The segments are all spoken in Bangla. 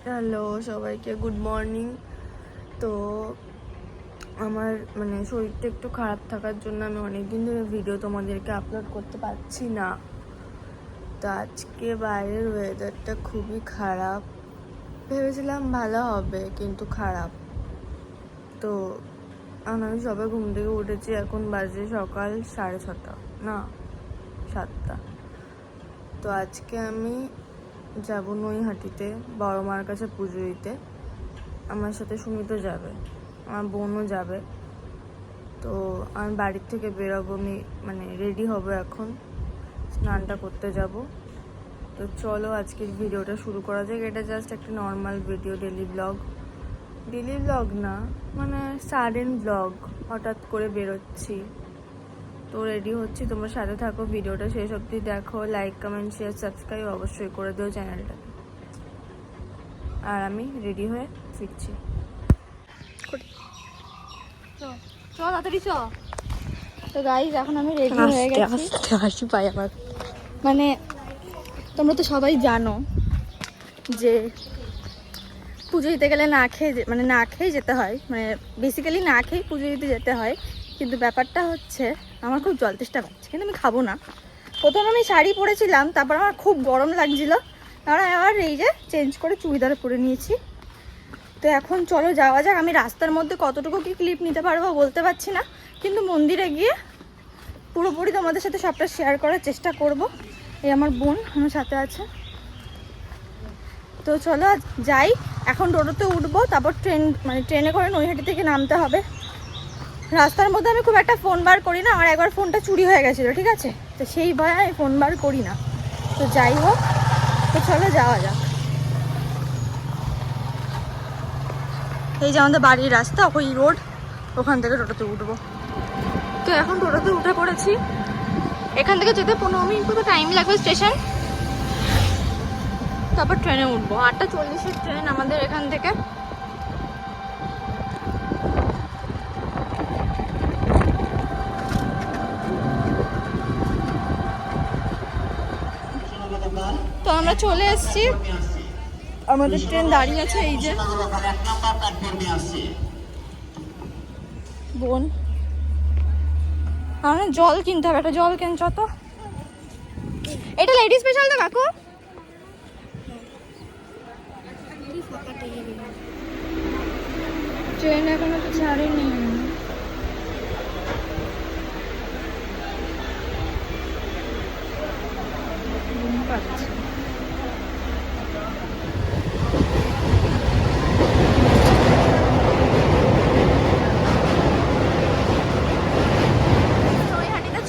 হ্যালো সবাইকে, গুড মর্নিং। তো আমার শরীরটা একটু খারাপ থাকার জন্য আমি অনেকদিন ধরে ভিডিও তোমাদেরকে আপলোড করতে পারছি না। তো আজকে বাইরের ওয়েদারটা খুবই খারাপ, ভেবেছিলাম ভালো হবে কিন্তু খারাপ। তো আমি সবাই ঘুম থেকে উঠেছি, এখন বাজে সকাল 6:30 না 7টা। তো আজকে আমি যাব নৈহাটিতে বড় মার কাছে পুজো দিতে। আমার সাথে সুমিতও যাবে, আমার বোনও যাবে। তো আমি বাড়ির থেকে বেরোবো, আমি রেডি হব, এখন স্নানটা করতে যাব। তো চলো আজকের ভিডিওটা শুরু করা যাক। এটা জাস্ট একটা নর্মাল ভিডিও, ডেলি ব্লগ না, সাডেন ব্লগ। হঠাৎ করে বেরোচ্ছি, তো রেডি হচ্ছি। তোমার সাথে থাকো, ভিডিওটা শেষ অবধি দেখো। লাইক, কমেন্ট, শেয়ার, সাবস্ক্রাইব অবশ্যই করে দিও চ্যানেলটা। আর আমি রেডি হয়ে ফিরছি। তো গাইস, এখন আমি রেডি হয়ে গেছি। হাসি পাই আমার। তোমরা তো সবাই জানো যে পুজো দিতে গেলে না খেয়ে যেতে হয়, বেসিক্যালি না খেয়ে পুজো দিতে যেতে হয়। কিন্তু ব্যাপারটা হচ্ছে, আমার খুব জল তেষ্টা পাচ্ছে, কিন্তু আমি খাবো না। প্রথমে আমি শাড়ি পরেছিলাম, তারপর আমার খুব গরম লাগছিল, কারণ আবার এই যে চেঞ্জ করে চুড়িদার পরে নিয়েছি। তো এখন চলো যাওয়া যাক। আমি রাস্তার মধ্যে কতটুকু কি ক্লিপ নিতে পারবো বলতে পারছি না, কিন্তু মন্দিরে গিয়ে পুরোপুরি তোমাদের সাথে সবটা শেয়ার করার চেষ্টা করব। এই আমার বোন আমার সাথে আছে। তো চলো যাই, এখন টোটোতে উঠবো, তারপর ট্রেনে করে নৈহাটি থেকে নামতে হবে। রাস্তার মধ্যে আমি খুব একটা ফোন বার করি না, আমার একবার ফোনটা চুরি হয়ে গেছিলো, ঠিক আছে? তো সেই ভয়ে আমি ফোন বার করি না। তো যাই হোক, তো চলো যাওয়া যাক। এই যে আমাদের বাড়ির রাস্তা, ওই রোড, ওখান থেকে টোটোতে উঠবো। তো এখন টোটোতে উঠে পড়েছি। এখান থেকে যেতে 15 মিনিট মতো টাইম লাগবে স্টেশন, তারপর ট্রেনে উঠবো। 8:40-এর ট্রেন আমাদের এখান থেকে। তো আমরা চলে এসেছি, আমাদের ট্রেন দাঁড়িয়ে আছে। এই যে বোন, আমার জল কিনতে হবে, একটা জল কেন চত। এটা লেডিস স্পেশাল তো কাকু? ট্রেন এখনো তো ছাড়েনি।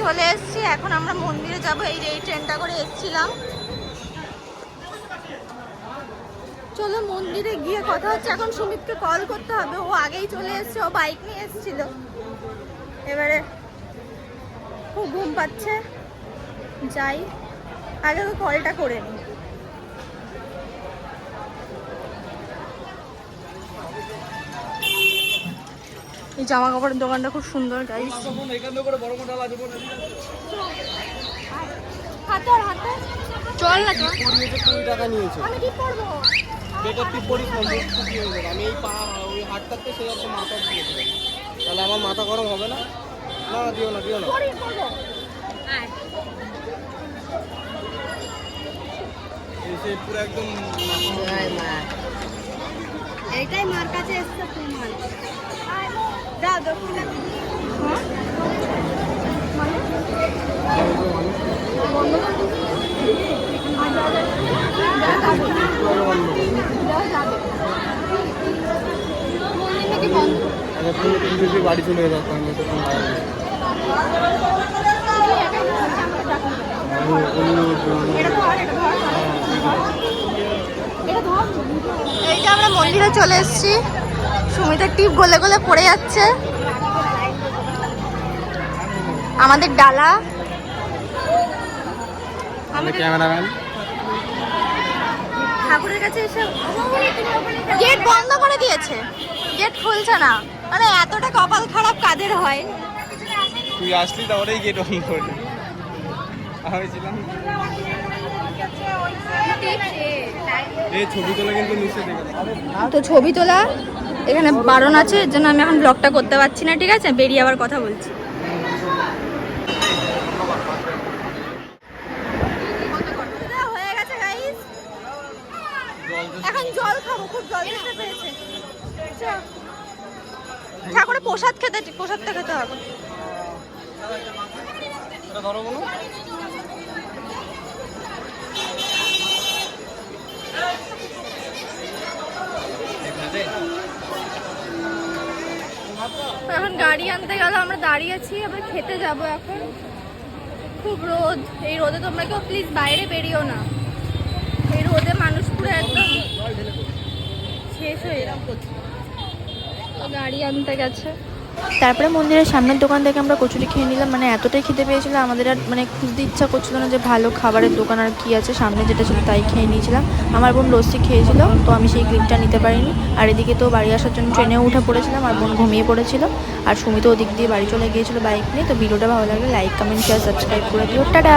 চলে এসেছি, এখন আমরা মন্দিরে যাব। এই যে এই ট্রেনটা করে এসেছিলাম। চলো মন্দিরে গিয়ে কথা হচ্ছে। এখন সুমিতকে কল করতে হবে, ও আগেই চলে এসেছে, ও বাইক নিয়ে এসেছিল। এবারে খুব ঘুম পাচ্ছে, যাই আগে তো কলটা করে নি। এই জামা কাপড়ের দোকানটা খুব সুন্দর গাইস। চল না, 20 টাকা নিয়েছে। আমি কি করবো? বেটার তুই পড়িস না, ছুটি হয়ে যাবে। আমি এই ওই হাটটাতে সেই একটা মাথা দিয়ে দেবো, তাহলে আমার মাথা গরম হবে না। না দিও না, দিও না। এসে পুরো একদম এইটাই মার কাছে এসছে প্রমাণ। দাও দক্ষিণা। বাড়ি চলে যেত এই যে আমরা মন্দিরে চলে এসেছি, সুমিতের টিপ গলে গলে পড়ে যাচ্ছে। আমাদের ডালা, ক্যামেরাম্যান ঠাকুরের কাছে এসে গেট বন্ধ করে দিয়েছে, গেট খুলছে না। এতটা কপাল খারাপ কাদের হয়? তুই আসলি তারপরেই গেট বন্ধ করলি। আমি ছিলাম এই ছবি তোলা কিন্তু নিষেধ এখানে। তো ছবি তোলা এখানে বারণ আছে, এর জন্য আমি এখন ব্লগটা করতে পারছি না, ঠিক আছে? বেরিয়ে আবার কথা বলছি। হয়ে গেছে গাইস, এখন জল খাবো, খুব জল খেতে পেয়েছে। ঠাকুরের প্রসাদটা খেতে হবে। এটা ধরো বলো। এখন গাড়ি আনতে গেল, আমরা দাঁড়িয়েছি, আবার খেতে যাব এখন। খুব রোদ, এই রোদে তোমরা কেউ প্লিজ বাইরে বেরিও না, এই রোদে মানুষ পুরো একদম শেষ হয়ে যাবে। গাড়ি আনতে গেছে। তারপরে মন্দিরের সামনের দোকান থেকে আমরা কচুরি খেয়ে নিলাম। মানে এতটাই খেতে পেয়েছিল আমাদের আর মানে খুঁজতে ইচ্ছা করছিল না যে ভালো খাবারের দোকান আর কি আছে, সামনে যেটা ছিল তাই খেয়ে নিয়েছিলাম। আমার বোন লস্যি খেয়েছিল, তো আমি সেই ক্লিপটা নিতে পারিনি। আর এদিকে তো বাড়ি আসার জন্য ট্রেনেও উঠে পড়েছিলাম, আর বোন ঘুমিয়ে পড়েছিল, আর সুমিত ওদিক দিয়ে বাড়ি চলে গিয়েছিল বাইক নিয়ে। তো ভিডিওটা ভালো লাগলে লাইক, কমেন্ট, শেয়ার, সাবস্ক্রাইব করে দিও। টাটা।